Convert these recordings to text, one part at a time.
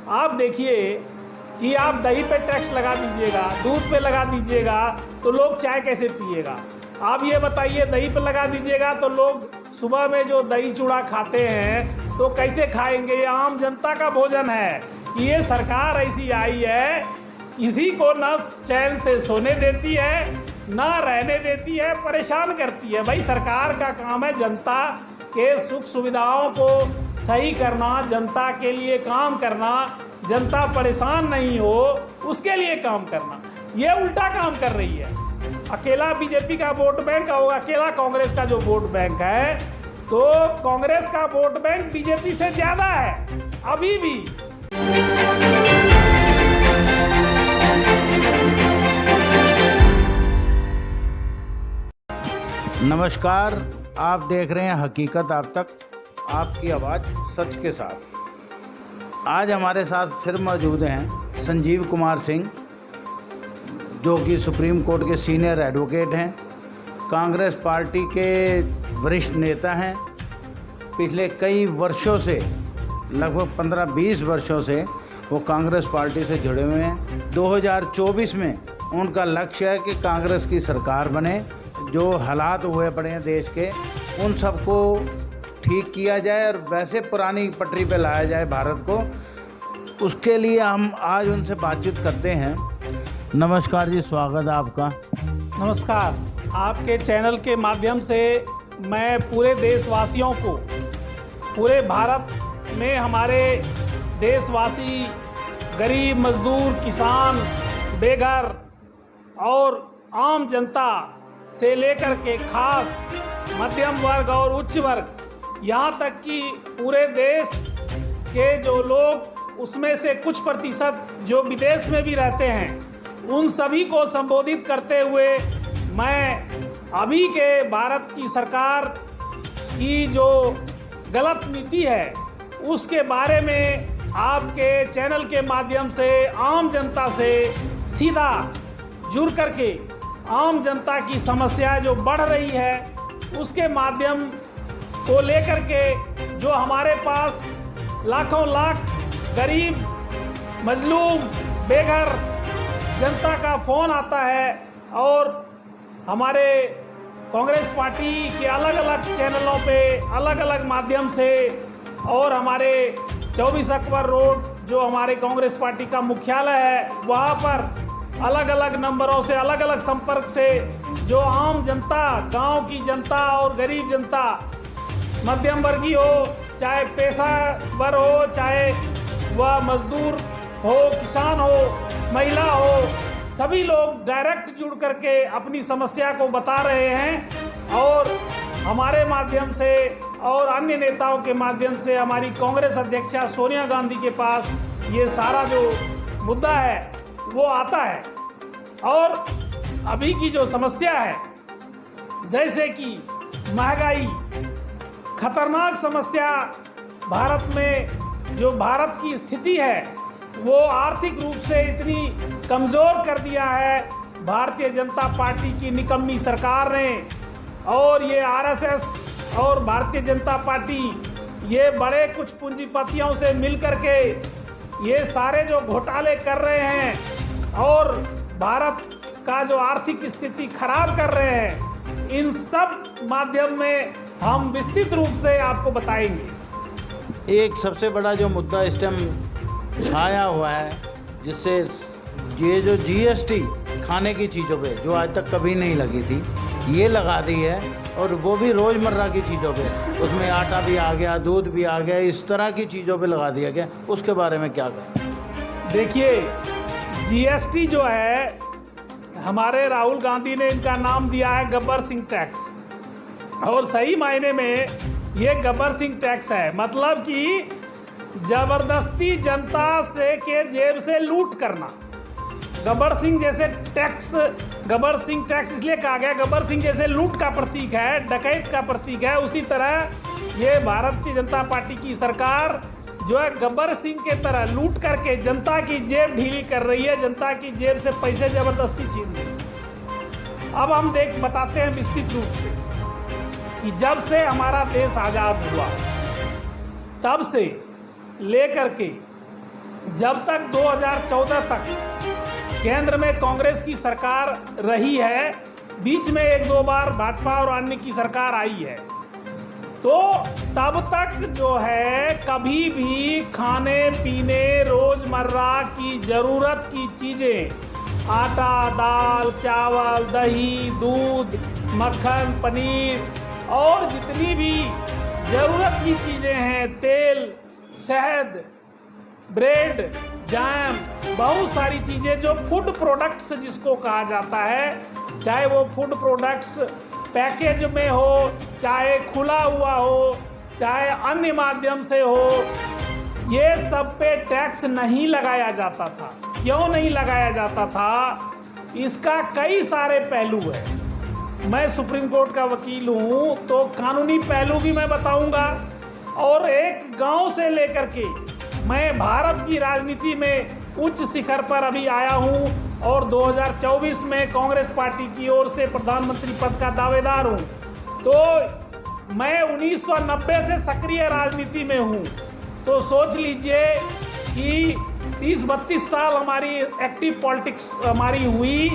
आप देखिए कि आप दही पे टैक्स लगा दीजिएगा, दूध पे लगा दीजिएगा तो लोग चाय कैसे पिएगा। आप ये बताइए, दही पे लगा दीजिएगा तो लोग सुबह में जो दही चूड़ा खाते हैं तो कैसे खाएंगे। ये आम जनता का भोजन है। ये सरकार ऐसी आई है, किसी को ना चैन से सोने देती है ना रहने देती है, परेशान करती है। भाई सरकार का काम है जनता के सुख सुविधाओं को सही करना, जनता के लिए काम करना, जनता परेशान नहीं हो उसके लिए काम करना। ये उल्टा काम कर रही है। अकेला बीजेपी का वोट बैंक और अकेला कांग्रेस का जो वोट बैंक है, तो कांग्रेस का वोट बैंक बीजेपी से ज्यादा है अभी भी। नमस्कार, आप देख रहे हैं हकीकत आप तक, आपकी आवाज़ सच के साथ। आज हमारे साथ फिर मौजूद हैं संजीव कुमार सिंह, जो कि सुप्रीम कोर्ट के सीनियर एडवोकेट हैं, कांग्रेस पार्टी के वरिष्ठ नेता हैं। पिछले कई वर्षों से, लगभग 15-20 वर्षों से वो कांग्रेस पार्टी से जुड़े हुए हैं। 2024 में उनका लक्ष्य है कि कांग्रेस की सरकार बने। जो हालात हुए पड़े हैं देश के, उन सबको ठीक किया जाए और वैसे पुरानी पटरी पे लाया जाए भारत को। उसके लिए हम आज उनसे बातचीत करते हैं। नमस्कार जी, स्वागत है आपका। नमस्कार। आपके चैनल के माध्यम से मैं पूरे देशवासियों को, पूरे भारत में हमारे देशवासी, गरीब, मजदूर, किसान, बेघर और आम जनता से लेकर के खास मध्यम वर्ग और उच्च वर्ग, यहाँ तक कि पूरे देश के जो लोग, उसमें से कुछ प्रतिशत जो विदेश में भी रहते हैं, उन सभी को संबोधित करते हुए मैं अभी के भारत की सरकार की जो गलत नीति है उसके बारे में आपके चैनल के माध्यम से आम जनता से सीधा जुड़ करके आम जनता की समस्या जो बढ़ रही है उसके माध्यम को लेकर के, जो हमारे पास लाखों लाख गरीब, मजलूम, बेघर जनता का फ़ोन आता है और हमारे कांग्रेस पार्टी के अलग अलग चैनलों पे, अलग अलग माध्यम से, और हमारे 24 अकबर रोड जो हमारे कांग्रेस पार्टी का मुख्यालय है, वहाँ पर अलग अलग नंबरों से, अलग अलग संपर्क से जो आम जनता, गांव की जनता और गरीब जनता, मध्यम वर्गीय हो, चाहे पेशेवर हो, चाहे वह मजदूर हो, किसान हो, महिला हो, सभी लोग डायरेक्ट जुड़ करके अपनी समस्या को बता रहे हैं। और हमारे माध्यम से और अन्य नेताओं के माध्यम से हमारी कांग्रेस अध्यक्षा सोनिया गांधी के पास ये सारा जो मुद्दा है वो आता है। और अभी की जो समस्या है, जैसे कि महंगाई, खतरनाक समस्या, भारत में जो भारत की स्थिति है वो आर्थिक रूप से इतनी कमज़ोर कर दिया है भारतीय जनता पार्टी की निकम्मी सरकार ने। और ये आरएसएस और भारतीय जनता पार्टी, ये बड़े कुछ पूंजीपतियों से मिल करके ये सारे जो घोटाले कर रहे हैं और भारत का जो आर्थिक स्थिति खराब कर रहे हैं, इन सब माध्यम में हम विस्तृत रूप से आपको बताएंगे। एक सबसे बड़ा जो मुद्दा इस टाइम छाया हुआ है, जिससे ये जो जीएसटी खाने की चीज़ों पे, जो आज तक कभी नहीं लगी थी, ये लगा दी है, और वो भी रोज़मर्रा की चीज़ों पे। उसमें आटा भी आ गया, दूध भी आ गया, इस तरह की चीज़ों पे लगा दिया गया। उसके बारे में क्या कहें? देखिए, जीएसटी जो है, हमारे राहुल गांधी ने इनका नाम दिया है गब्बर सिंह टैक्स, और सही मायने में ये गब्बर सिंह टैक्स है। मतलब कि जबरदस्ती जनता से के जेब से लूट करना। गब्बर सिंह जैसे टैक्स, गब्बर सिंह टैक्स इसलिए कहा गया, गब्बर सिंह जैसे लूट का प्रतीक है, डकैत का प्रतीक है, उसी तरह ये भारतीय जनता पार्टी की सरकार जो है गब्बर सिंह के तरह लूट करके जनता की जेब ढीली कर रही है, जनता की जेब से पैसे जबरदस्ती छीन रही है। अब हम बताते हैं विस्तृत रूप से कि जब से हमारा देश आज़ाद हुआ तब से लेकर के जब तक 2014 तक केंद्र में कांग्रेस की सरकार रही है, बीच में एक दो बार भाजपा और अन्य की सरकार आई है, तो तब तक जो है कभी भी खाने पीने रोजमर्रा की जरूरत की चीजें, आटा, दाल, चावल, दही, दूध, मक्खन, पनीर और जितनी भी जरूरत की चीजें हैं, तेल, शहद, ब्रेड, जैम, बहुत सारी चीजें जो फूड प्रोडक्ट्स जिसको कहा जाता है, चाहे वो फूड प्रोडक्ट्स पैकेज में हो, चाहे खुला हुआ हो, चाहे अन्य माध्यम से हो, ये सब पे टैक्स नहीं लगाया जाता था। क्यों नहीं लगाया जाता था? इसका कई सारे पहलू है। मैं सुप्रीम कोर्ट का वकील हूँ, तो कानूनी पहलू भी मैं बताऊंगा, और एक गांव से लेकर के मैं भारत की राजनीति में उच्च शिखर पर अभी आया हूँ, और 2024 में कांग्रेस पार्टी की ओर से प्रधानमंत्री पद का दावेदार हूँ। तो मैं 1990 से सक्रिय राजनीति में हूँ। तो सोच लीजिए कि 30-32 साल हमारी एक्टिव पॉलिटिक्स हमारी हुई,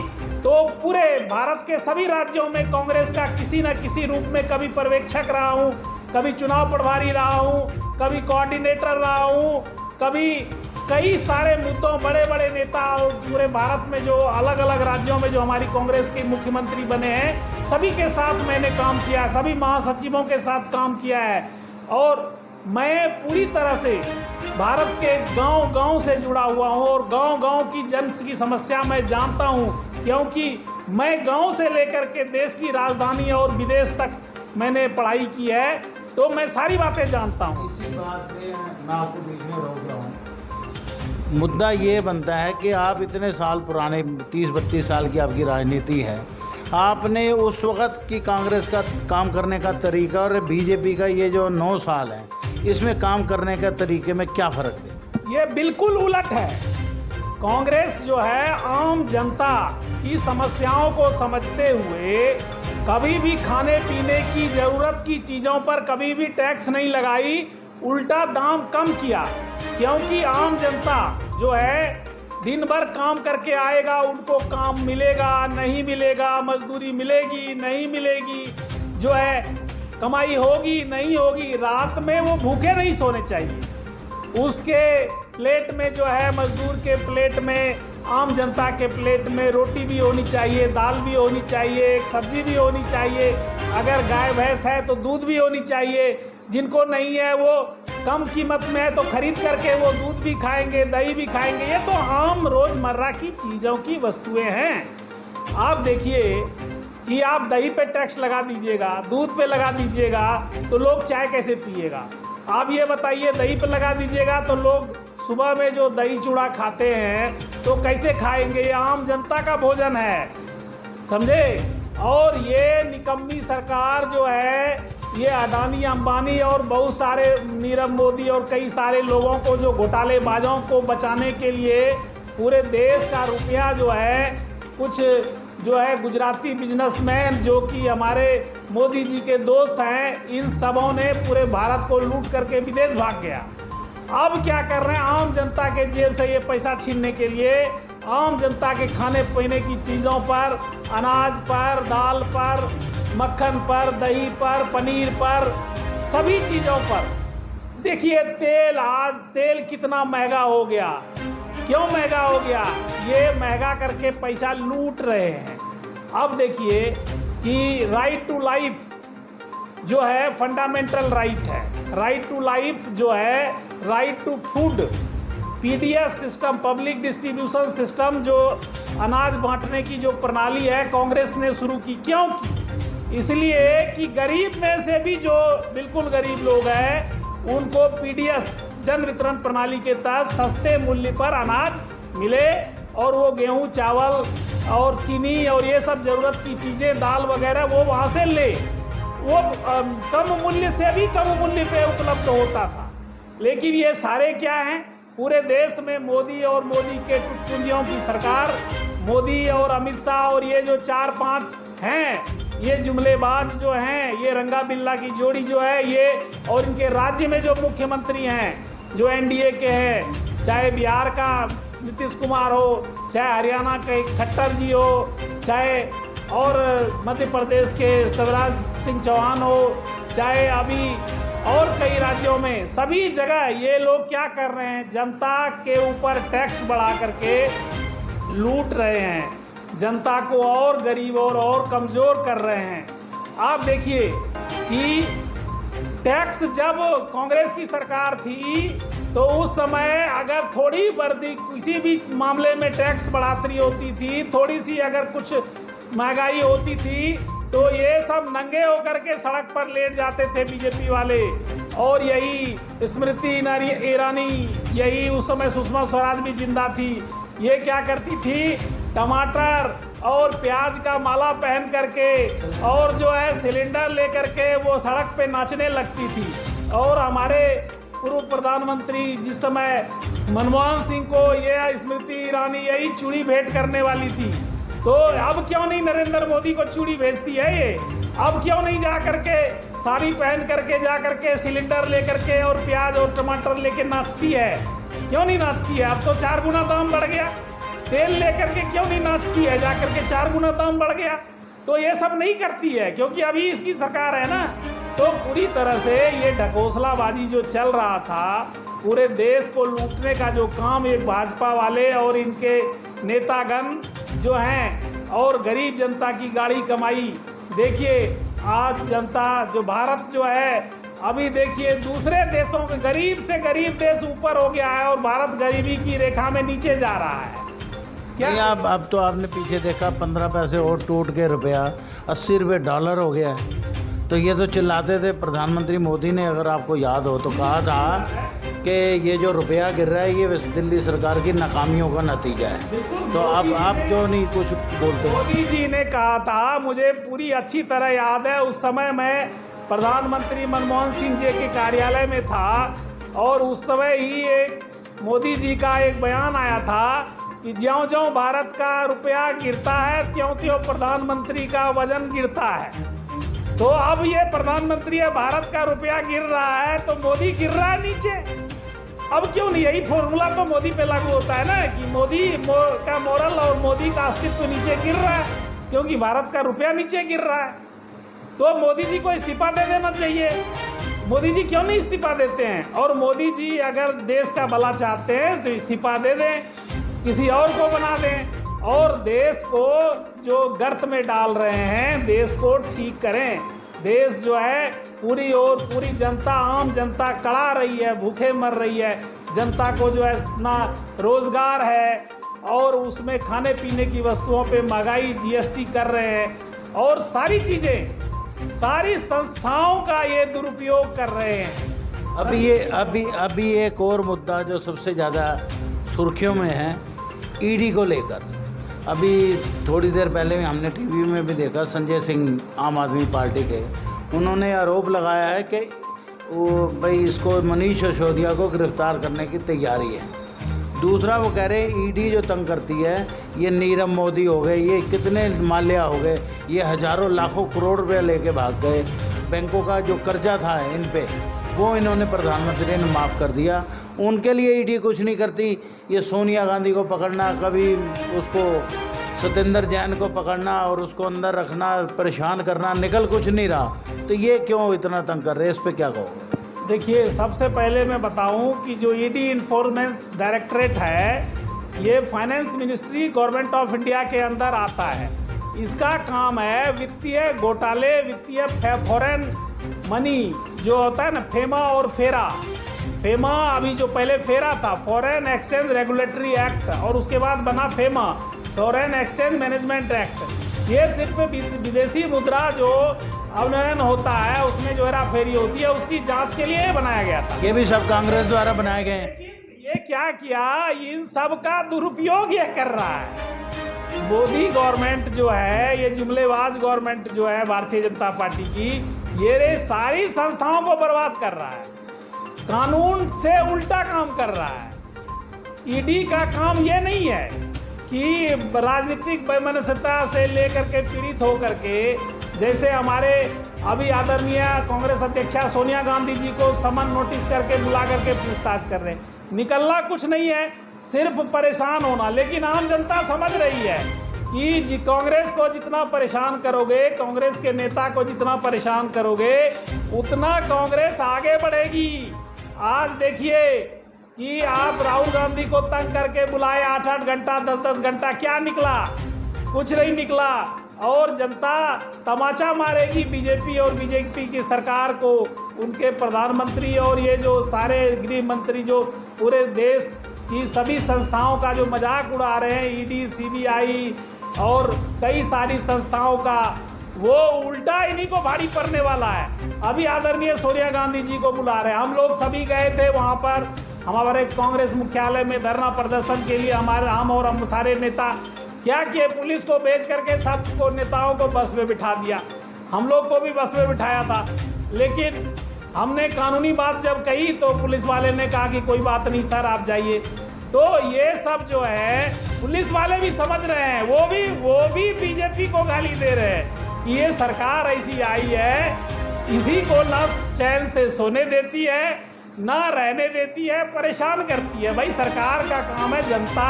तो पूरे भारत के सभी राज्यों में कांग्रेस का किसी न किसी रूप में कभी पर्यवेक्षक रहा हूँ, कभी चुनाव प्रभारी रहा हूँ, कभी कोऑर्डिनेटर रहा हूँ, कभी कई सारे मुद्दों, बड़े बड़े नेता और पूरे भारत में जो अलग अलग राज्यों में जो हमारी कांग्रेस के मुख्यमंत्री बने हैं, सभी के साथ मैंने काम किया है, सभी महासचिवों के साथ काम किया है, और मैं पूरी तरह से भारत के गांव-गांव से जुड़ा हुआ हूं, और गांव-गांव की जन की समस्या मैं जानता हूं, क्योंकि मैं गांव से लेकर के देश की राजधानी और विदेश तक मैंने पढ़ाई की है, तो मैं सारी बातें जानता हूं। इसी बात पे मैं आपको बीच में रोक रहा हूँ। मुद्दा ये बनता है कि आप इतने साल पुराने, 30-32 साल की आपकी राजनीति है, आपने उस वक़्त की कांग्रेस का काम करने का तरीका और बीजेपी का ये जो 9 साल है, इसमें काम करने का तरीके में क्या फ़र्क है? ये बिल्कुल उलट है। कांग्रेस जो है आम जनता की समस्याओं को समझते हुए कभी भी खाने पीने की ज़रूरत की चीज़ों पर कभी भी टैक्स नहीं लगाई, उल्टा दाम कम किया, क्योंकि आम जनता जो है दिन भर काम करके आएगा, उनको काम मिलेगा नहीं मिलेगा, मजदूरी मिलेगी नहीं मिलेगी, जो है कमाई होगी नहीं होगी, रात में वो भूखे नहीं सोने चाहिए। उसके प्लेट में जो है, मजदूर के प्लेट में, आम जनता के प्लेट में रोटी भी होनी चाहिए, दाल भी होनी चाहिए, एक सब्जी भी होनी चाहिए, अगर गाय भैंस है तो दूध भी होनी चाहिए, जिनको नहीं है वो कम कीमत में है तो खरीद करके वो दूध भी खाएंगे, दही भी खाएंगे। ये तो आम रोजमर्रा की चीज़ों की वस्तुएं हैं। आप देखिए कि आप दही पे टैक्स लगा दीजिएगा, दूध पे लगा दीजिएगा, तो लोग चाय कैसे पिएगा? आप ये बताइए, दही पे लगा दीजिएगा तो लोग सुबह में जो दही चूड़ा खाते हैं तो कैसे खाएंगे? ये आम जनता का भोजन है, समझे? और ये निकम्मी सरकार जो है, ये अडानी, अंबानी और बहुत सारे नीरव मोदी और कई सारे लोगों को, जो घोटालेबाजों को बचाने के लिए पूरे देश का रुपया जो है, कुछ जो है गुजराती बिजनेसमैन जो कि हमारे मोदी जी के दोस्त हैं, इन सबों ने पूरे भारत को लूट करके विदेश भाग गया। अब क्या कर रहे हैं? आम जनता के जेब से ये पैसा छीनने के लिए आम जनता के खाने पीने की चीज़ों पर, अनाज पर, दाल पर, मक्खन पर, दही पर, पनीर पर, सभी चीज़ों पर। देखिए तेल, आज तेल कितना महंगा हो गया। क्यों महंगा हो गया? ये महंगा करके पैसा लूट रहे हैं। अब देखिए कि राइट टू लाइफ जो है फंडामेंटल राइट है, राइट टू लाइफ जो है, right to food, PDS system, public distribution system, जो अनाज बांटने की जो प्रणाली है कांग्रेस ने शुरू की। क्यों की? इसलिए कि गरीब में से भी जो बिल्कुल गरीब लोग हैं उनको पीडीएस जन वितरण प्रणाली के तहत सस्ते मूल्य पर अनाज मिले, और वो गेहूं, चावल और चीनी और ये सब ज़रूरत की चीज़ें, दाल वगैरह वो वहाँ से ले, वो कम मूल्य से भी कम मूल्य पे उपलब्ध होता था। लेकिन ये सारे क्या हैं? पूरे देश में मोदी और मोदी के टुटपुंजियों की सरकार, मोदी और अमित शाह और ये जो 4-5 हैं, ये जुमलेबाज जो हैं, ये रंगा बिल्ला की जोड़ी जो है ये, और इनके राज्य में जो मुख्यमंत्री हैं जो एनडीए के हैं, चाहे बिहार का नीतीश कुमार हो, चाहे हरियाणा के खट्टर जी हो, चाहे और मध्य प्रदेश के शिवराज सिंह चौहान हो, चाहे अभी और कई राज्यों में, सभी जगह ये लोग क्या कर रहे हैं, जनता के ऊपर टैक्स बढ़ा करके लूट रहे हैं, जनता को और गरीब और कमज़ोर कर रहे हैं। आप देखिए कि टैक्स जब कांग्रेस की सरकार थी तो उस समय अगर थोड़ी वर्दी किसी भी मामले में टैक्स बढ़ाती होती थी, थोड़ी सी अगर कुछ महंगाई होती थी तो ये सब नंगे होकर के सड़क पर लेट जाते थे बीजेपी वाले। और यही स्मृति ईरानी, यही उस समय सुषमा स्वराज भी जिंदा थी, ये क्या करती थी, टमाटर और प्याज का माला पहन करके और जो है सिलेंडर लेकर के वो सड़क पे नाचने लगती थी। और हमारे पूर्व प्रधानमंत्री जिस समय मनमोहन सिंह को ये स्मृति ईरानी यही चूड़ी भेंट करने वाली थी, तो अब क्यों नहीं नरेंद्र मोदी को चूड़ी भेजती है ये? अब क्यों नहीं जा करके साड़ी पहन करके जा करके सिलेंडर लेकर के और प्याज और टमाटर लेके नाचती है? क्यों नहीं नाचती है? अब तो 4 गुना दाम बढ़ गया। तेल लेकर के क्यों नहीं नाचती है? जा करके 4 गुना दाम बढ़ गया। तो ये सब नहीं करती है क्योंकि अभी इसकी सरकार है ना। तो पूरी तरह से ये ढकोसलाबाजी जो चल रहा था, पूरे देश को लूटने का जो काम ये भाजपा वाले और इनके नेतागण जो हैं और गरीब जनता की गाड़ी कमाई, देखिए आज जनता जो भारत जो है अभी देखिए दूसरे देशों के गरीब से गरीब देश ऊपर हो गया है और भारत गरीबी की रेखा में नीचे जा रहा है। क्या नहीं, अब तो आपने पीछे देखा 15 पैसे और टूट के रुपया 80 रुपये डॉलर हो गया है। तो ये तो चिल्लाते थे प्रधानमंत्री मोदी ने, अगर आपको याद हो तो कहा था कि ये जो रुपया गिर रहा है ये दिल्ली सरकार की नाकामियों का नतीजा है। तो अब आप क्यों नहीं कुछ बोलते? मोदी जी ने कहा था, मुझे पूरी अच्छी तरह याद है, उस समय मैं प्रधानमंत्री मनमोहन सिंह जी के कार्यालय में था और उस समय ही एक मोदी जी का एक बयान आया था कि ज्यों-ज्यों भारत का रुपया गिरता है त्यों-त्यों प्रधानमंत्री का वजन गिरता है। तो अब ये प्रधानमंत्री है, भारत का रुपया गिर रहा है तो मोदी गिर रहा है नीचे। अब क्यों नहीं? यही फॉर्मूला तो मोदी पे लागू होता है ना कि मोदी का मोरल और मोदी का अस्तित्व नीचे गिर रहा है क्योंकि भारत का रुपया नीचे गिर रहा है। तो मोदी जी को इस्तीफा दे देना चाहिए। मोदी जी क्यों नहीं इस्तीफा देते हैं? और मोदी जी अगर देश का भला चाहते हैं तो इस्तीफा दे दें, किसी और को बना दें और देश को जो गर्त में डाल रहे हैं देश को ठीक करें। देश जो है पूरी जनता, आम जनता कड़ा रही है, भूखे मर रही है। जनता को जो है ना रोजगार है और उसमें खाने पीने की वस्तुओं पे महंगाई, जीएसटी कर रहे हैं और सारी चीज़ें, सारी संस्थाओं का ये दुरुपयोग कर रहे हैं। अभी एक और मुद्दा जो सबसे ज़्यादा सुर्खियों में है, ईडी को लेकर। अभी थोड़ी देर पहले हमने टीवी में भी देखा, संजय सिंह आम आदमी पार्टी के, उन्होंने आरोप लगाया है कि वो भाई इसको मनीष सिसोदिया को गिरफ्तार करने की तैयारी है। दूसरा वो कह रहे हैं ईडी जो तंग करती है, ये नीरव मोदी हो गए, ये कितने माल्या हो गए, ये हज़ारों लाखों करोड़ रुपये लेके भाग गए, बैंकों का जो कर्जा था इन पे वो इन्होंने प्रधानमंत्री ने माफ़ कर दिया। उनके लिए ईडी कुछ नहीं करती। ये सोनिया गांधी को पकड़ना, कभी उसको सत्येंद्र जैन को पकड़ना और उसको अंदर रखना, परेशान करना, निकल कुछ नहीं रहा। तो ये क्यों इतना तंग कर रहे हैं, इस पर क्या कहोगे? देखिए, सबसे पहले मैं बताऊं कि जो ईडी इन्फोर्समेंट डायरेक्टरेट है, ये finance ministry government of India के अंदर आता है। इसका काम है वित्तीय घोटाले, वित्तीय फॉरेन मनी जो होता है ना, फेमा और फेरा। फेमा अभी जो पहले फेरा था, फॉरेन एक्सचेंज रेगुलेटरी एक्ट, और उसके बाद बना FEMA, foreign exchange management act. ये सिर्फ विदेशी मुद्रा जो अवनयन होता है, उसमें जो हेरा फेरी होती है, उसकी जांच के लिए बनाया गया था। ये भी सब कांग्रेस द्वारा बनाए गए हैं। लेकिन ये क्या किया, इन सब का दुरुपयोग ये कर रहा है मोदी गवर्नमेंट जो है, ये जुमलेबाज गवर्नमेंट जो है भारतीय जनता पार्टी की, ये सारी संस्थाओं को बर्बाद कर रहा है, कानून से उल्टा काम कर रहा है। ईडी का काम ये नहीं है कि राजनीतिक वैमनस्यता से लेकर के पीड़ित होकर के, जैसे हमारे अभी आदरणीय कांग्रेस अध्यक्षा सोनिया गांधी जी को समन नोटिस करके बुला करके पूछताछ कर रहे हैं, निकलना कुछ नहीं है, सिर्फ परेशान होना। लेकिन आम जनता समझ रही है कि कांग्रेस को जितना परेशान करोगे, कांग्रेस के नेता को जितना परेशान करोगे, उतना कांग्रेस आगे बढ़ेगी। आज देखिए कि आप राहुल गांधी को तंग करके बुलाए 8-8 घंटा 10-10 घंटा, क्या निकला? कुछ नहीं निकला। और जनता तमाचा मारेगी बीजेपी और बीजेपी की सरकार को, उनके प्रधानमंत्री और ये जो सारे गृह मंत्री जो पूरे देश की सभी संस्थाओं का जो मजाक उड़ा रहे हैं, ईडी, सीबीआई और कई सारी संस्थाओं का, वो उल्टा इन्हीं को भारी पड़ने वाला है। अभी आदरणीय सोनिया गांधी जी को बुला रहे हैं। हम लोग सभी गए थे वहाँ पर, हमारे कांग्रेस मुख्यालय में धरना प्रदर्शन के लिए। हम और हम सारे नेता क्या किए, पुलिस को भेज करके सबको नेताओं को बस में बिठा दिया। हम लोग को भी बस में बिठाया था, लेकिन हमने कानूनी बात जब कही तो पुलिस वाले ने कहा कि कोई बात नहीं सर, आप जाइए। तो ये सब जो है पुलिस वाले भी समझ रहे हैं, वो भी बीजेपी को गाली दे रहे हैं कि ये सरकार ऐसी आई है, इसी को ना चैन से सोने देती है, ना रहने देती है, परेशान करती है। भाई सरकार का काम है जनता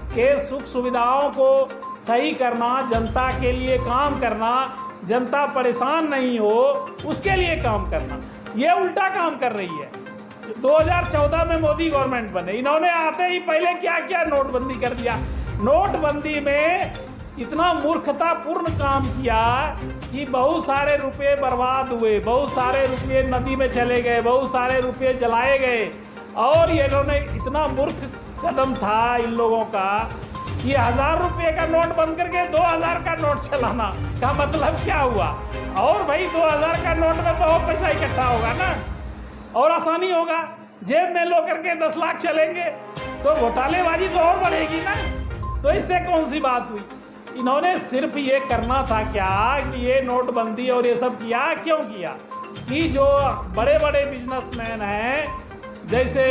के सुख सुविधाओं को सही करना, जनता के लिए काम करना, जनता परेशान नहीं हो उसके लिए काम करना। ये उल्टा काम कर रही है। 2014 में मोदी गवर्नमेंट बने, इन्होंने आते ही पहले क्या किया, नोटबंदी कर दिया। नोटबंदी में इतना मूर्खतापूर्ण काम किया कि बहुत सारे रुपये बर्बाद हुए, बहुत सारे रुपये नदी में चले गए, बहुत सारे रुपये जलाए गए। और ये इन्होंने इतना मूर्ख कदम था इन लोगों का कि 1000 रुपये का नोट बंद करके 2000 का नोट चलाना का मतलब क्या हुआ? और भाई 2000 का नोट में तो और पैसा इकट्ठा होगा ना, और आसानी होगा। जेब में लो करके 10 लाख चलेंगे तो घोटालेबाजी तो और बढ़ेगी ना। तो इससे कौन सी बात हुई? इन्होंने सिर्फ ये करना था क्या कि ये नोटबंदी और ये सब किया, क्यों किया कि जो बड़े बड़े बिजनेसमैन हैं, जैसे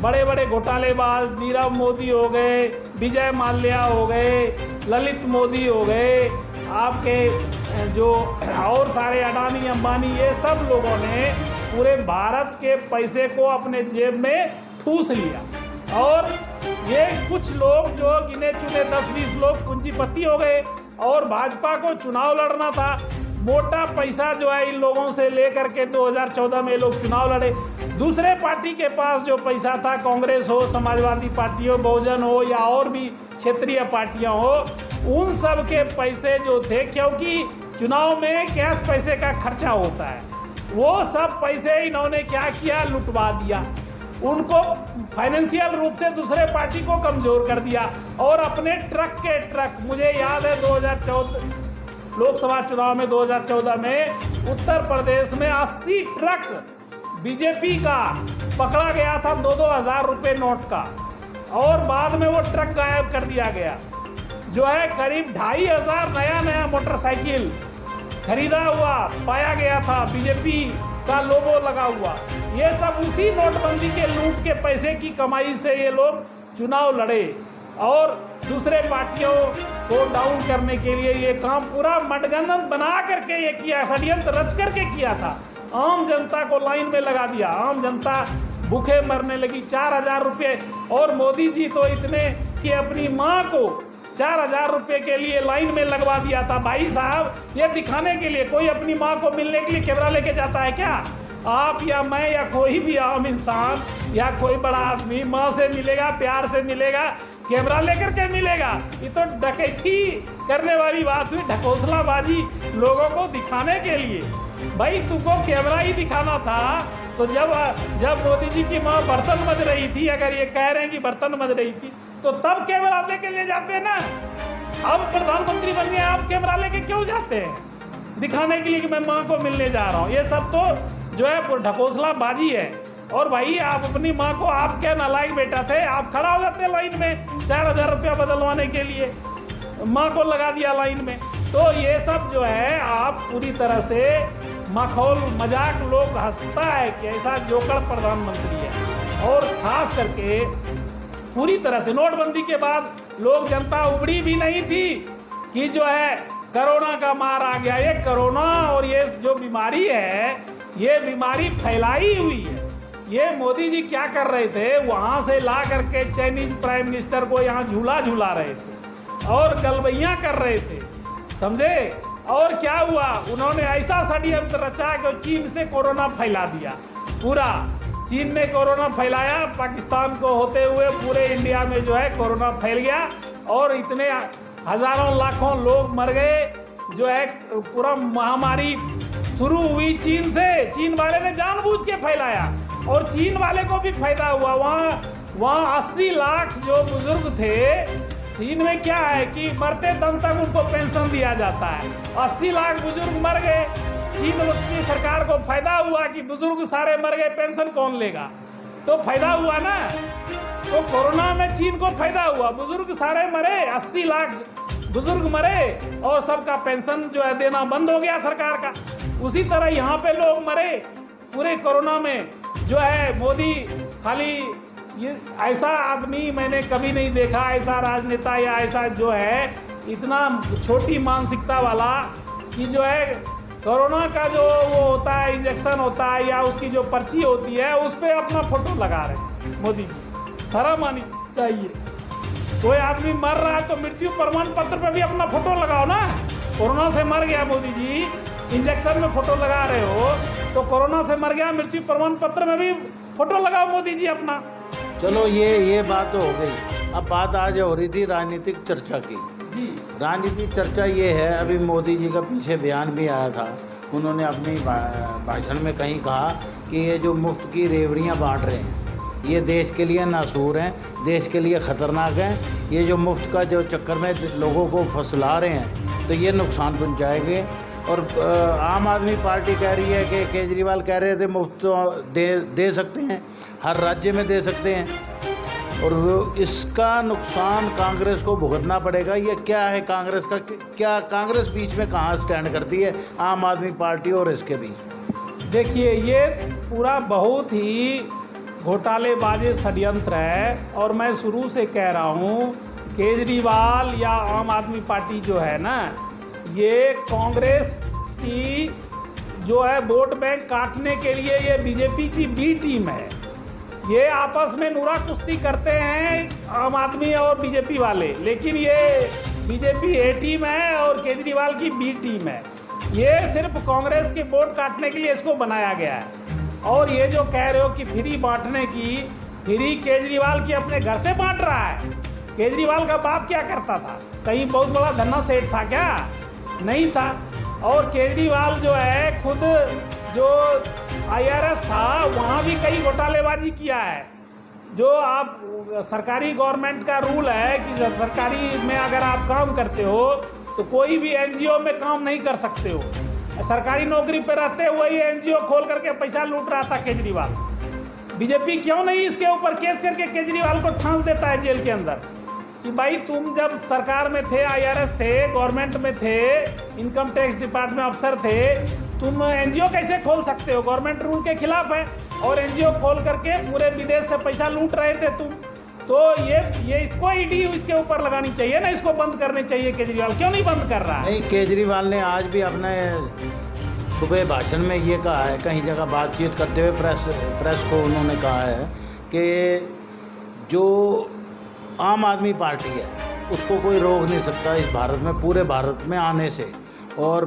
बड़े बड़े घोटालेबाज नीरव मोदी हो गए, विजय माल्या हो गए, ललित मोदी हो गए, आपके जो और सारे अडानी अंबानी, ये सब लोगों ने पूरे भारत के पैसे को अपने जेब में ठूस लिया। और ये कुछ लोग जो गिने चुने 10-20 लोग पूंजीपति हो गए। और भाजपा को चुनाव लड़ना था, मोटा पैसा जो है इन लोगों से लेकर के 2014 में लोग चुनाव लड़े। दूसरे पार्टी के पास जो पैसा था, कांग्रेस हो, समाजवादी पार्टी हो, बहुजन हो या और भी क्षेत्रीय पार्टियां हो, उन सब के पैसे जो थे, क्योंकि चुनाव में कैश पैसे का खर्चा होता है, वो सब पैसे इन्होंने क्या किया, लुटवा दिया। उनको फाइनेंशियल रूप से दूसरे पार्टी को कमजोर कर दिया। और अपने ट्रक के ट्रक, मुझे याद है 2014 लोकसभा चुनाव में 2014 में उत्तर प्रदेश में 80 ट्रक बीजेपी का पकड़ा गया था 2-2 हज़ार रुपये नोट का, और बाद में वो ट्रक गायब कर दिया गया। जो है करीब 2500 नया मोटरसाइकिल खरीदा हुआ पाया गया था, बीजेपी का लोगो लगा हुआ। ये सब उसी नोटबंदी के लूट के पैसे की कमाई से ये लोग चुनाव लड़े और दूसरे पार्टियों को डाउन करने के लिए ये काम पूरा मटगंधन बना करके ये किया, षड्यंत्र रच करके किया था। आम जनता को लाइन में लगा दिया, आम जनता भूखे मरने लगी। 4000 रुपये, और मोदी जी तो इतने कि अपनी माँ को 4000 रुपये के लिए लाइन में लगवा दिया था। भाई साहब, ये दिखाने के लिए कोई अपनी माँ को मिलने के लिए कैमरा लेके जाता है क्या? आप या मैं या कोई भी आम इंसान या कोई बड़ा आदमी माँ से मिलेगा, प्यार से मिलेगा, कैमरा लेकर के मिलेगा? ये तो डकैती करने वाली बात हुई, ढकोसलाबाजी लोगों को दिखाने के लिए। भाई तुमको कैमरा ही दिखाना था तो जब मोदी जी की माँ बर्तन मज रही थी, अगर ये कह रहे हैं कि बर्तन मज रही थी, तो तब कैमरा लेके ले जाते ना। अब प्रधानमंत्री बन गए, आप कैमरा लेके क्यों जाते हैं? दिखाने के लिए कि मैं माँ को मिलने जा रहा हूँ। ये सब तो जो है ढकोसलाबाजी है। और भाई आप अपनी माँ को, आप क्या नालायक बेटा थे, आप खड़ा हो जाते लाइन में 4000 रुपया बदलवाने के लिए, माँ को लगा दिया लाइन में। तो ये सब जो है आप पूरी तरह से माखौल मजाक, लोग हंसता है कि ऐसा जोकर प्रधानमंत्री है। और खास करके पूरी तरह से नोटबंदी के बाद लोग, जनता उबड़ी भी नहीं थी कि जो है कोरोना का मार आ गया। ये कोरोना और ये जो बीमारी है, ये बीमारी फैलाई हुई है। ये मोदी जी क्या कर रहे थे, वहाँ से ला करके चाइनीज प्राइम मिनिस्टर को यहाँ झूला झूला रहे थे और गलबैयाँ कर रहे थे, समझे। और क्या हुआ, उन्होंने ऐसा षड्यंत्र रचा कि चीन से कोरोना फैला दिया। पूरा चीन ने कोरोना फैलाया, पाकिस्तान को होते हुए पूरे इंडिया में जो है कोरोना फैल गया और इतने हजारों लाखों लोग मर गए। जो है पूरा महामारी शुरू हुई चीन से, चीन वाले ने जानबूझ के फैलाया और चीन वाले को भी फायदा हुआ। वहाँ 80 लाख जो बुजुर्ग थे, चीन में क्या है कि मरते दम तक उनको पेंशन दिया जाता है। 80 लाख बुजुर्ग मर गए, चीन की सरकार को फायदा हुआ कि बुजुर्ग सारे मर गए, पेंशन कौन लेगा, तो फायदा हुआ ना। तो कोरोना में चीन को फायदा हुआ, बुजुर्ग सारे मरे, 80 लाख बुजुर्ग मरे और सबका पेंशन जो है देना बंद हो गया सरकार का। उसी तरह यहाँ पे लोग मरे पूरे कोरोना में। जो है मोदी खाली ये ऐसा आदमी मैंने कभी नहीं देखा, ऐसा राजनेता या ऐसा जो है इतना छोटी मानसिकता वाला कि जो है कोरोना का जो वो होता है इंजेक्शन होता है या उसकी जो पर्ची होती है उस पर अपना फोटो लगा रहे मोदी जी। शर्म आनी चाहिए। कोई आदमी मर रहा है तो मृत्यु प्रमाण पत्र पे भी अपना फोटो लगाओ ना। कोरोना से मर गया मोदी जी, इंजेक्शन में फोटो लगा रहे हो, तो कोरोना से मर गया मृत्यु प्रमाण पत्र में भी फोटो लगाओ मोदी जी अपना। चलो ये बात तो हो गई। अब बात आज हो रही थी राजनीतिक चर्चा की। जी राजनीतिक चर्चा ये है, अभी मोदी जी का पीछे बयान भी आया था, उन्होंने अपनी भाषण में कहीं कहा कि ये जो मुफ्त की रेवड़ियाँ बांट रहे हैं ये देश के लिए नासूर हैं, देश के लिए ख़तरनाक हैं। ये जो मुफ्त का जो चक्कर में लोगों को फंसला रहे हैं तो ये नुकसान पहुँचाएंगे। और आम आदमी पार्टी कह रही है कि केजरीवाल कह रहे थे मुफ्त तो दे सकते हैं, हर राज्य में दे सकते हैं और इसका नुकसान कांग्रेस को भुगतना पड़ेगा। ये क्या है कांग्रेस का, क्या कांग्रेस बीच में कहाँ स्टैंड करती है आम आदमी पार्टी और इसके बीच? देखिए ये पूरा बहुत ही घोटालेबाजी षड्यंत्र है और मैं शुरू से कह रहा हूँ केजरीवाल या आम आदमी पार्टी जो है ना, ये कांग्रेस की जो है वोट बैंक काटने के लिए ये बीजेपी की बी टीम है। ये आपस में नुरा कुश्ती करते हैं आम आदमी और बीजेपी वाले, लेकिन ये बीजेपी ए टीम है और केजरीवाल की बी टीम है। ये सिर्फ कांग्रेस के वोट काटने के लिए इसको बनाया गया है। और ये जो कह रहे हो कि फ्री बांटने की, फ्री केजरीवाल की अपने घर से बांट रहा है। केजरीवाल का बाप क्या करता था, कहीं बहुत बड़ा धन्ना सेठ था क्या? नहीं था। और केजरीवाल जो है खुद जो IRS था वहाँ भी कई घोटालेबाजी किया है। जो आप सरकारी गवर्नमेंट का रूल है कि सरकारी में अगर आप काम करते हो तो कोई भी NGO में काम नहीं कर सकते हो। सरकारी नौकरी पे रहते वही NGO खोल करके पैसा लूट रहा था केजरीवाल। बीजेपी क्यों नहीं इसके ऊपर केस करके केजरीवाल को ठांस देता है जेल के अंदर कि भाई तुम जब सरकार में थे, IRS थे, गवर्नमेंट में थे, इनकम टैक्स डिपार्टमेंट अफसर थे, तुम NGO कैसे खोल सकते हो? गवर्नमेंट रूल के खिलाफ है और NGO खोल करके पूरे विदेश से पैसा लूट रहे थे तुम। तो ये इसको ईडी इसके ऊपर लगानी चाहिए ना, इसको बंद करनी चाहिए। केजरीवाल क्यों नहीं बंद कर रहा है? नहीं, केजरीवाल ने आज भी अपने सुबह भाषण में ये कहा है, कहीं जगह बातचीत करते हुए प्रेस को उन्होंने कहा है कि जो आम आदमी पार्टी है उसको कोई रोक नहीं सकता इस भारत में, पूरे भारत में आने से। और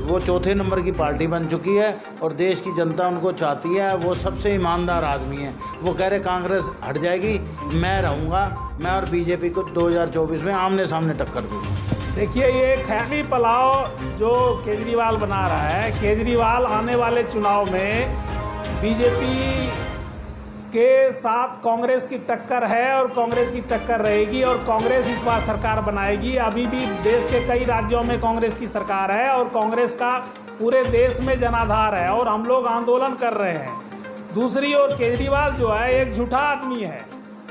वो चौथे नंबर की पार्टी बन चुकी है और देश की जनता उनको चाहती है। वो सबसे ईमानदार आदमी है। वो कह रहे कांग्रेस हट जाएगी, मैं रहूँगा, मैं और बीजेपी को 2024 में आमने सामने टक्कर दूँगा। देखिए ये ख्याली पुलाव जो केजरीवाल बना रहा है, केजरीवाल आने वाले चुनाव में बीजेपी के साथ कांग्रेस की टक्कर है और कांग्रेस की टक्कर रहेगी और कांग्रेस इस बार सरकार बनाएगी। अभी भी देश के कई राज्यों में कांग्रेस की सरकार है और कांग्रेस का पूरे देश में जनाधार है और हम लोग आंदोलन कर रहे हैं। दूसरी ओर केजरीवाल जो है एक झूठा आदमी है,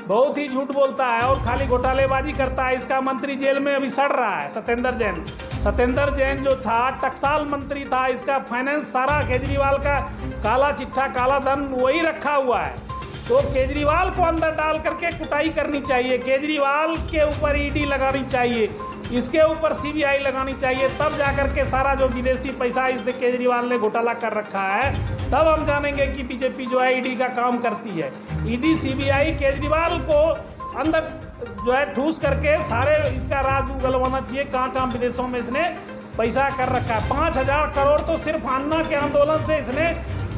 बहुत ही झूठ बोलता है और खाली घोटालेबाजी करता है। इसका मंत्री जेल में अभी सड़ रहा है, सत्येंद्र जैन जो था टकसाल मंत्री था, इसका फाइनेंस सारा केजरीवाल का काला चिट्ठा, काला धन वही रखा हुआ है। तो केजरीवाल को अंदर डाल करके कुटाई करनी चाहिए, केजरीवाल के ऊपर ईडी लगानी चाहिए। इसके ऊपर सीबीआई लगानी चाहिए, तब जाकर के सारा जो विदेशी पैसा इस केजरीवाल ने घोटाला कर रखा है, तब हम जानेंगे कि बीजेपी जो है ईडी का काम करती है। ईडी सीबीआई केजरीवाल को अंदर जो है ठूस करके सारे इसका राज उगलवाना चाहिए, कहाँ विदेशों में इसने पैसा कर रखा है। 5,000 करोड़ तो सिर्फ अन्ना के आंदोलन से इसने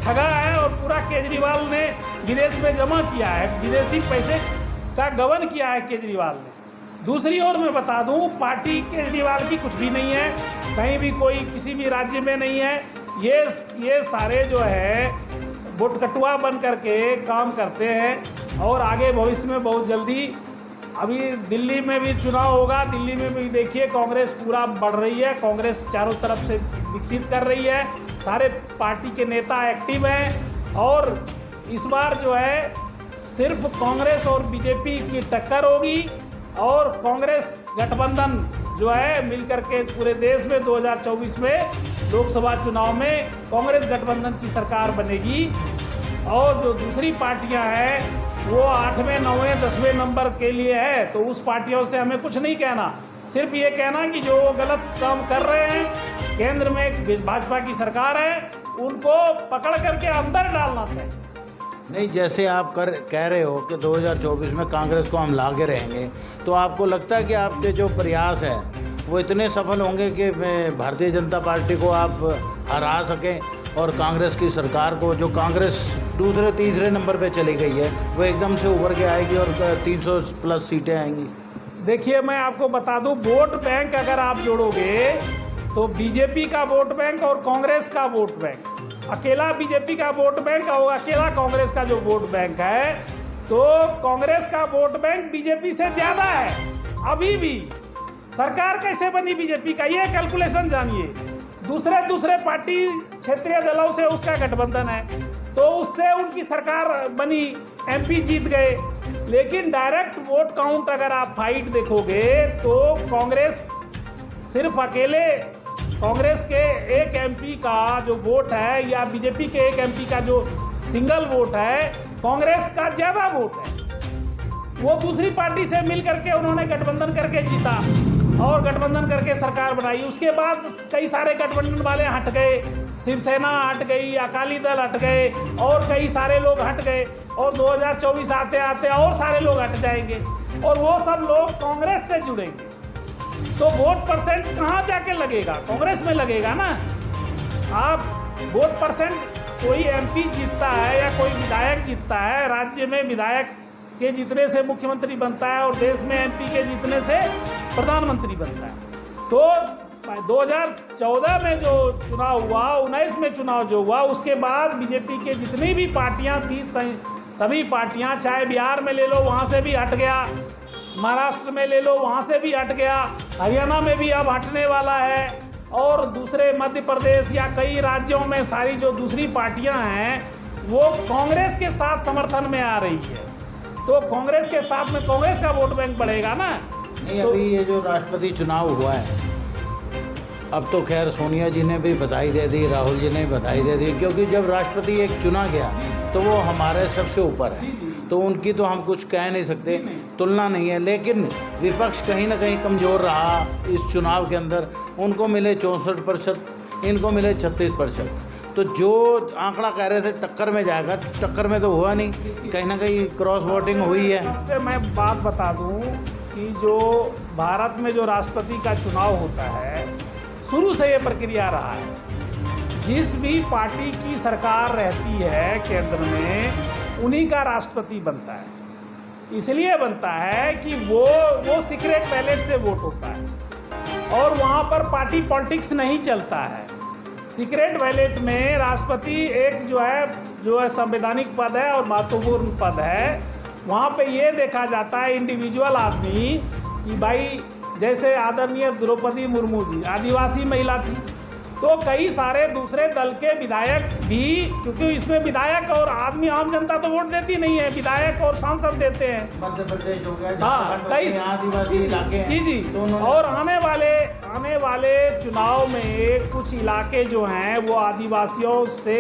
ठगा है और पूरा केजरीवाल ने विदेश में जमा किया है, विदेशी पैसे का गबन किया है केजरीवाल ने। दूसरी ओर मैं बता दूं, पार्टी केजरीवाल की कुछ भी नहीं है, कहीं भी कोई किसी भी राज्य में नहीं है। ये सारे जो है बुटकटुआ बन करके काम करते हैं और आगे भविष्य में बहुत जल्दी, अभी दिल्ली में भी चुनाव होगा, दिल्ली में भी देखिए कांग्रेस पूरा बढ़ रही है, कांग्रेस चारों तरफ से विकसित कर रही है, सारे पार्टी के नेता एक्टिव हैं और इस बार जो है सिर्फ कांग्रेस और बीजेपी की टक्कर होगी और कांग्रेस गठबंधन जो है मिलकर के पूरे देश में 2024 में लोकसभा चुनाव में कांग्रेस गठबंधन की सरकार बनेगी और जो दूसरी पार्टियां हैं वो 8वें 9वें 10वें नंबर के लिए है। तो उस पार्टियों से हमें कुछ नहीं कहना, सिर्फ ये कहना कि जो गलत काम कर रहे हैं, केंद्र में भाजपा की सरकार है, उनको पकड़ करके अंदर डालना चाहिए। नहीं, जैसे आप कह रहे हो कि 2024 में कांग्रेस को हम लागे रहेंगे, तो आपको लगता है कि आपके जो प्रयास है वो इतने सफल होंगे कि भारतीय जनता पार्टी को आप हरा सकें और कांग्रेस की सरकार को, जो कांग्रेस दूसरे तीसरे नंबर पे चली गई है, वो एकदम से उभर के आएगी और 300 प्लस सीटें आएंगी? देखिए, मैं आपको बता दूं, वोट बैंक अगर आप जोड़ोगे तो बीजेपी का वोट बैंक और कांग्रेस का वोट बैंक, अकेला बीजेपी का वोट बैंक और अकेला कांग्रेस का जो वोट बैंक है, तो कांग्रेस का वोट बैंक बीजेपी से ज़्यादा है। अभी भी सरकार कैसे बनी बीजेपी का, ये कैलकुलेशन जानिए। दूसरे पार्टी क्षेत्रीय दलों से उसका गठबंधन है, तो उससे उनकी सरकार बनी, एमपी जीत गए। लेकिन डायरेक्ट वोट काउंट अगर आप फाइट देखोगे तो कांग्रेस सिर्फ अकेले कांग्रेस के एक एमपी का जो वोट है या बीजेपी के एक एमपी का जो सिंगल वोट है, कांग्रेस का ज़्यादा वोट है। वो दूसरी पार्टी से मिल करके उन्होंने गठबंधन करके जीता और गठबंधन करके सरकार बनाई। उसके बाद कई सारे गठबंधन वाले हट गए, शिवसेना हट गई, अकाली दल हट गए और कई सारे लोग हट गए और 2024 आते आते और सारे लोग हट जाएंगे और वो सब लोग कांग्रेस से जुड़ेंगे। तो वोट परसेंट कहाँ जाके लगेगा? कांग्रेस में लगेगा ना। आप वोट परसेंट, कोई एमपी जीतता है या कोई विधायक जीतता है, राज्य में विधायक के जीतने से मुख्यमंत्री बनता है और देश में एमपी के जीतने से प्रधानमंत्री बनता है। तो 2014 में जो चुनाव हुआ, 19 में चुनाव जो हुआ, उसके बाद बीजेपी के जितनी भी पार्टियां थी, सभी पार्टियां, चाहे बिहार में ले लो वहां से भी हट गया, महाराष्ट्र में ले लो वहां से भी हट गया, हरियाणा में भी अब हटने वाला है और दूसरे मध्य प्रदेश या कई राज्यों में सारी जो दूसरी पार्टियां हैं वो कांग्रेस के साथ समर्थन में आ रही है। तो कांग्रेस के साथ में कांग्रेस का वोट बैंक बढ़ेगा ना। नहीं, तो अभी ये जो राष्ट्रपति चुनाव हुआ है, अब तो खैर सोनिया जी ने भी बधाई दे दी, राहुल जी ने भी बधाई दे दी, क्योंकि जब राष्ट्रपति एक चुना गया तो वो हमारे सबसे ऊपर है, तो उनकी तो हम कुछ कह नहीं सकते, तुलना नहीं है। लेकिन विपक्ष कहीं ना कहीं कमज़ोर रहा इस चुनाव के अंदर, उनको मिले 64%, इनको मिले 36%। तो जो आंकड़ा कह रहे थे टक्कर में जाएगा, टक्कर में तो हुआ नहीं, कहीं ना कहीं क्रॉस वोटिंग हुई है। सबसे मैं बात बता दूं कि जो भारत में जो राष्ट्रपति का चुनाव होता है, शुरू से ये प्रक्रिया रहा है, जिस भी पार्टी की सरकार रहती है केंद्र में, उन्हीं का राष्ट्रपति बनता है। इसलिए बनता है कि वो सीक्रेट बैलेट से वोट होता है और वहाँ पर पार्टी पॉलिटिक्स नहीं चलता है। सीक्रेट बैलेट में राष्ट्रपति एक जो है संवैधानिक पद है और महत्वपूर्ण पद है। वहाँ पे ये देखा जाता है इंडिविजुअल आदमी कि भाई, जैसे आदरणीय द्रौपदी मुर्मू जी आदिवासी महिला थी, तो कई सारे दूसरे दल के विधायक भी, क्योंकि इसमें विधायक और आदमी आम जनता तो वोट देती नहीं है, विधायक और सांसद देते हैं। मध्य प्रदेश हो गया, हाँ, कई आदिवासी इलाके हैं। जी और आने वाले चुनाव में कुछ इलाके जो हैं वो आदिवासियों से,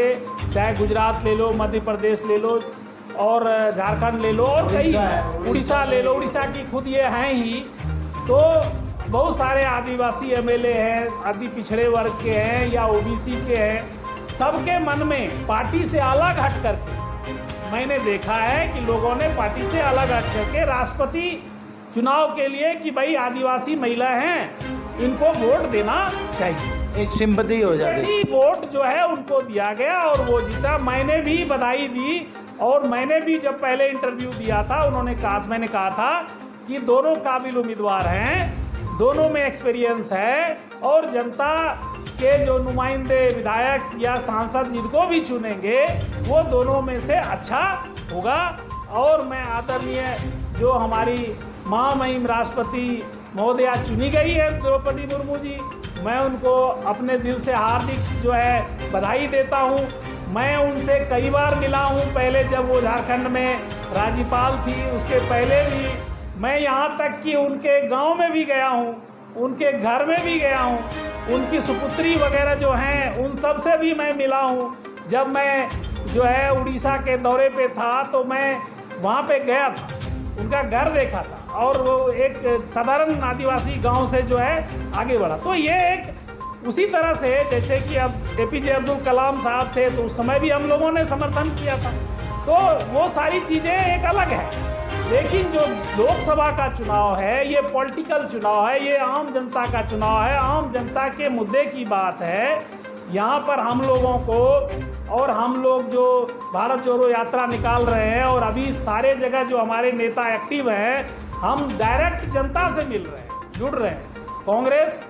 चाहे गुजरात ले लो, मध्य प्रदेश ले लो और झारखंड ले लो और कई, उड़ीसा ले लो, उड़ीसा की खुद ये हैं ही। तो बहुत सारे आदिवासी एमएलए हैं, अति पिछड़े वर्ग के हैं या ओबीसी के हैं, सबके मन में पार्टी से अलग हट करके मैंने देखा है कि लोगों ने पार्टी से अलग हट करके राष्ट्रपति चुनाव के लिए कि भाई आदिवासी महिला हैं, इनको वोट देना चाहिए, एक सिंपैथी हो जाती। वोट जो है उनको दिया गया और वो जीता। मैंने भी बधाई दी और मैंने भी जब पहले इंटरव्यू दिया था मैंने कहा था कि दोनों काबिल उम्मीदवार हैं, दोनों में एक्सपीरियंस है और जनता के जो नुमाइंदे विधायक या सांसद जिनको भी चुनेंगे वो दोनों में से अच्छा होगा। और मैं आदरणीय जो हमारी महामहिम राष्ट्रपति महोदया चुनी गई है द्रौपदी मुर्मू जी, मैं उनको अपने दिल से हार्दिक जो है बधाई देता हूँ। मैं उनसे कई बार मिला हूँ, पहले जब वो झारखंड में राज्यपाल थी उसके पहले भी मैं यहाँ तक कि उनके गांव में भी गया हूँ, उनके घर में भी गया हूँ, उनकी सुपुत्री वगैरह जो हैं उन सब से भी मैं मिला हूँ। जब मैं जो है उड़ीसा के दौरे पे था तो मैं वहाँ पे गया था, उनका घर देखा था और वो एक साधारण आदिवासी गांव से जो है आगे बढ़ा। तो ये एक उसी तरह से जैसे कि अब एपीजे अब्दुल कलाम साहब थे तो उस समय भी हम लोगों ने समर्थन किया था, तो वो सारी चीज़ें एक अलग है। लेकिन जो लोकसभा का चुनाव है ये पॉलिटिकल चुनाव है, ये आम जनता का चुनाव है, आम जनता के मुद्दे की बात है। यहाँ पर हम लोगों को और हम लोग जो भारत जोड़ो यात्रा निकाल रहे हैं और अभी सारे जगह जो हमारे नेता एक्टिव हैं, हम डायरेक्ट जनता से मिल रहे हैं, जुड़ रहे हैं, कांग्रेस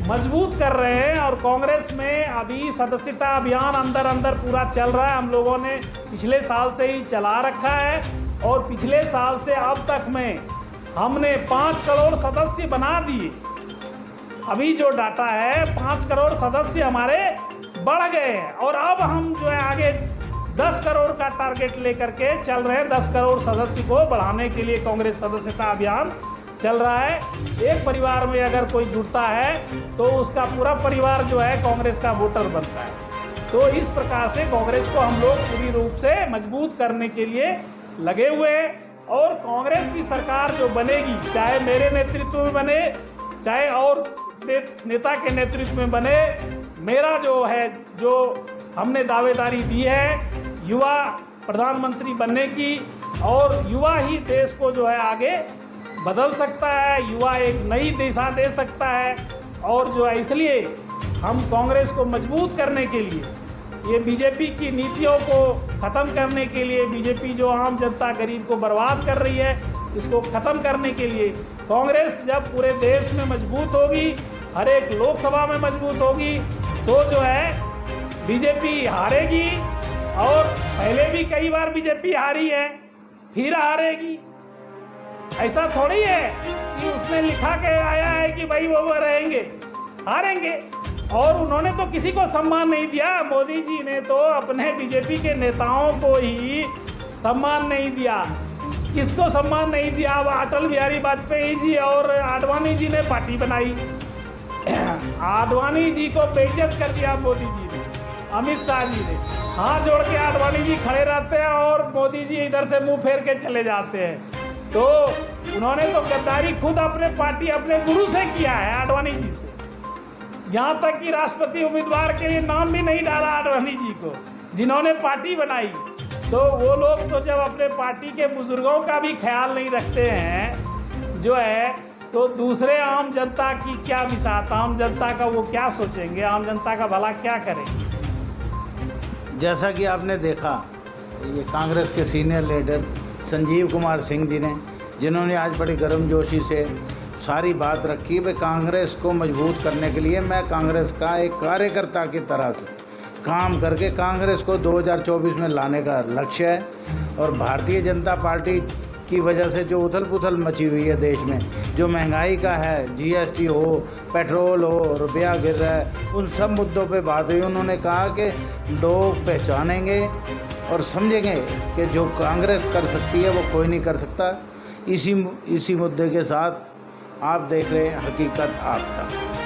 मजबूत कर रहे हैं और कांग्रेस में अभी सदस्यता अभियान अंदर पूरा चल रहा है। हम लोगों ने पिछले साल से ही चला रखा है और पिछले साल से अब तक में हमने 5 करोड़ सदस्य बना दिए। अभी जो डाटा है 5 करोड़ सदस्य हमारे बढ़ गए हैं और अब हम जो है आगे 10 करोड़ का टारगेट लेकर के चल रहे हैं। 10 करोड़ सदस्य को बढ़ाने के लिए कांग्रेस सदस्यता अभियान चल रहा है। एक परिवार में अगर कोई जुड़ता है तो उसका पूरा परिवार जो है कांग्रेस का वोटर बनता है। तो इस प्रकार से कांग्रेस को हम लोग पूरी रूप से मजबूत करने के लिए लगे हुए हैं और कांग्रेस की सरकार जो बनेगी, चाहे मेरे नेतृत्व में बने चाहे और नेता के नेतृत्व में बने, मेरा जो है जो हमने दावेदारी दी है युवा प्रधानमंत्री बनने की और युवा ही देश को जो है आगे बदल सकता है, युवा एक नई दिशा दे सकता है। और जो है इसलिए हम कांग्रेस को मजबूत करने के लिए, ये बीजेपी की नीतियों को ख़त्म करने के लिए, बीजेपी जो आम जनता गरीब को बर्बाद कर रही है, इसको ख़त्म करने के लिए कांग्रेस जब पूरे देश में मजबूत होगी, हर एक लोकसभा में मजबूत होगी, तो जो है बीजेपी हारेगी। और पहले भी कई बार बीजेपी हारी है, फिर हारेगी। ऐसा थोड़ी है कि उसने लिखा के आया है कि भाई वो रहेंगे, हारेंगे। और उन्होंने तो किसी को सम्मान नहीं दिया, मोदी जी ने तो अपने बीजेपी के नेताओं को ही सम्मान नहीं दिया। किसको सम्मान नहीं दिया? अब अटल बिहारी वाजपेयी जी और आडवाणी जी ने पार्टी बनाई, आडवाणी जी को बेइज्जत कर दिया मोदी जी ने, अमित शाह जी ने हाथ जोड़ के आडवाणी जी खड़े रहते हैं और मोदी जी इधर से मुंह फेर के चले जाते हैं। तो उन्होंने तो गद्दारी खुद अपने पार्टी अपने गुरु से किया है, आडवाणी जी से। यहाँ तक कि राष्ट्रपति उम्मीदवार के लिए नाम भी नहीं डाला आडवाणी जी को, जिन्होंने पार्टी बनाई। तो वो लोग तो जब अपने पार्टी के बुजुर्गों का भी ख्याल नहीं रखते हैं जो है, तो दूसरे आम जनता की क्या बिसात, आम जनता का वो क्या सोचेंगे, आम जनता का भला क्या करेंगे। जैसा कि आपने देखा, ये कांग्रेस के सीनियर लीडर संजीव कुमार सिंह जी ने, जिन्होंने आज बड़ी गर्मजोशी से सारी बात रखी, भाई कांग्रेस को मजबूत करने के लिए मैं कांग्रेस का एक कार्यकर्ता की तरह से काम करके कांग्रेस को 2024 में लाने का लक्ष्य है। और भारतीय जनता पार्टी की वजह से जो उथल पुथल मची हुई है देश में, जो महंगाई का है, जीएसटी हो, पेट्रोल हो, रुपया गिर रहा है, उन सब मुद्दों पे बात हुई। उन्होंने कहा कि लोग पहचानेंगे और समझेंगे कि जो कांग्रेस कर सकती है वो कोई नहीं कर सकता। इसी मुद्दे के साथ आप देख रहे हैं हकीकत आप तक।